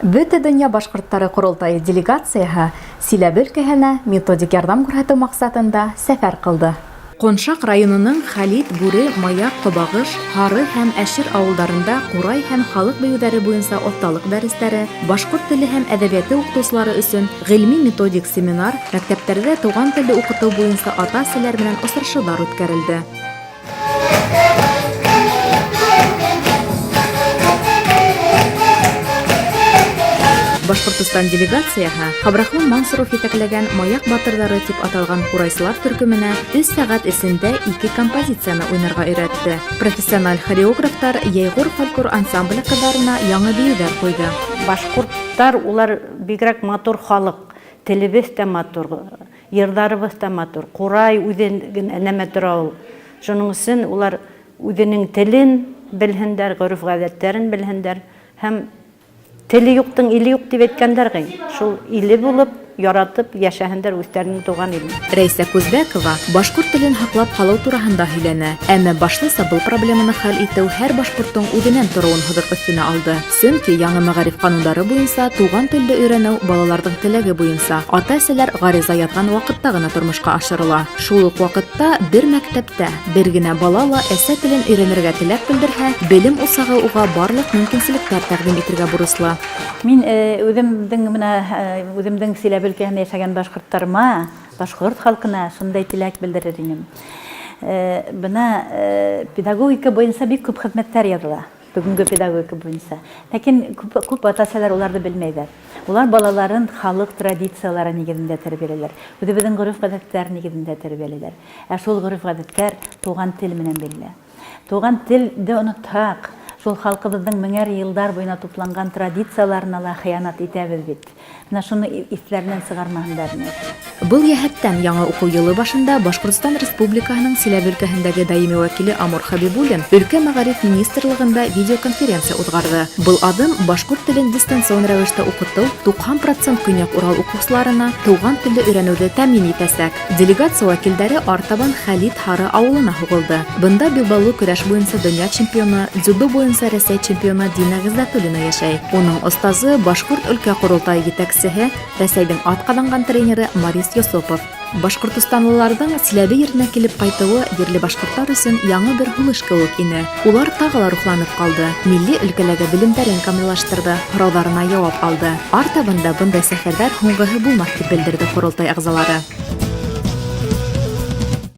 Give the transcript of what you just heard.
Бөтә дөнья башкортлары курултайы делегацияһы Силәбе өлкәһенә методик ярдәм күрһәтү максатында сәфәр кылды. Коншак районының Хәлит, Бүре, Маяк, Кобагыш, Хары һәм Әшир авылдарында Курай һәм халык бәюдәре буенча отталык дәресләре, башкорт теле һәм әдәбияты укытучылары өчен гыйльми-методик семинар, мәктәпләрдә туган теле укыту буенча ата-әсәләр белән очрашулар үткәрелде. Башкортстан делегацияһы Хабрахман Мансуров етәкләгән Маяк батырлары дип аталган курайсылар төркеменә 3 сәгать эчендә 2 композицияны уйнарга өйрәтте. Профессиональ хореографтар Яйгур фольклор ансамбле кызларына яңа биюләр куйды. Башкорттар улар бигрәк матур халык, телебез дә матур, йырдарыбыз да матур. Курай үзенең нәмә тора ул. Шуның өчен улар үзенең телен белһендәр, гореф-гадәтләрен белһендәр һәм теле юктың иле юк дип әйткәндәр гый. Шул иле булып, яратып яшәһендәр үздәренең туган илен. Рәйсә Күзбәкова башкорт телен һаклап калу турында һөйләнә. Әмма башлыса был проблеманы хәл итү һәр башкорттың үзеннән торуын ходыр өстенә алды. Чөнки яңа мәгариф кануннары буенча туган телне өйрәнү балаларның теләге буенча ата-әсәләр гариза язган вакытта гына тормышка ашырыла. Шул ук вакытта бер мәктәптә бер генә бала ла әсә телен өйрәнергә теләк белдерһә, белем усагы уга барлык мөмкинлекләр тәкъдим итәргә бурычлы. Мин үземнең Силәбе өлкәһендә яшәгән башкортларыма, башкорт халкына шундай теләк белдерер идем. Бына педагогика буенча бик күп хезмәтләр языла. Бүгенге педагогика буенча. Ләкин күп ата-әсәләр уларны белмәйләр. Улар балаларын халык традициялары нигезендә тәрбияләйләр. Үзебезнең гореф-гадәтләр нигезендә тәрбияләйләр. Ә шул гореф-гадәтләр туган тел менән бәйле. Туган телде онытсак, шул халкыбызның меңәр еллар буена тупланган традицияларына ла хыянат итәбез бит. Менә шуны исләреннән чыгармаһындар. Был яһәттән яңа уку елы башында Башкортстан Республикаһының Силәбе өлкәһендәге даими вәкиле Амур Хәбибуллин өлкә мәгариф министрлыгында видеоконференция узгарды. Был адым башкорт телен дистанцион рәвештә укыту 90% Көньяк Урал укучыларына туган телне өйрәнүне тәэмин итәсәк. Делегация вәкилләре артабан Хәлит Хары авылына һугылды. Бында билбаулы көрәш буенча дөнья чемпионы, дзюдо буенча Рәсәй чемпионы Дина Гыйззәтуллина яшәй. Уның остазы башкорт өлкә курултайы җитәкчесе, Рәсәйнең атказанган тренеры Марис Йосопов. Башкортстанлыларның Силәбе еренә килеп кайтуы ерле башкортлар өчен яңа бер булыш кебек ине. Улар тагыла рухланып калды. Милли өлкәләргә белемнәрен камиллаштырды, сорауларына җавап алды. Артабында бындай сәфәрләр һуңгыһы булмас дип белдерде курултай әгъзалары.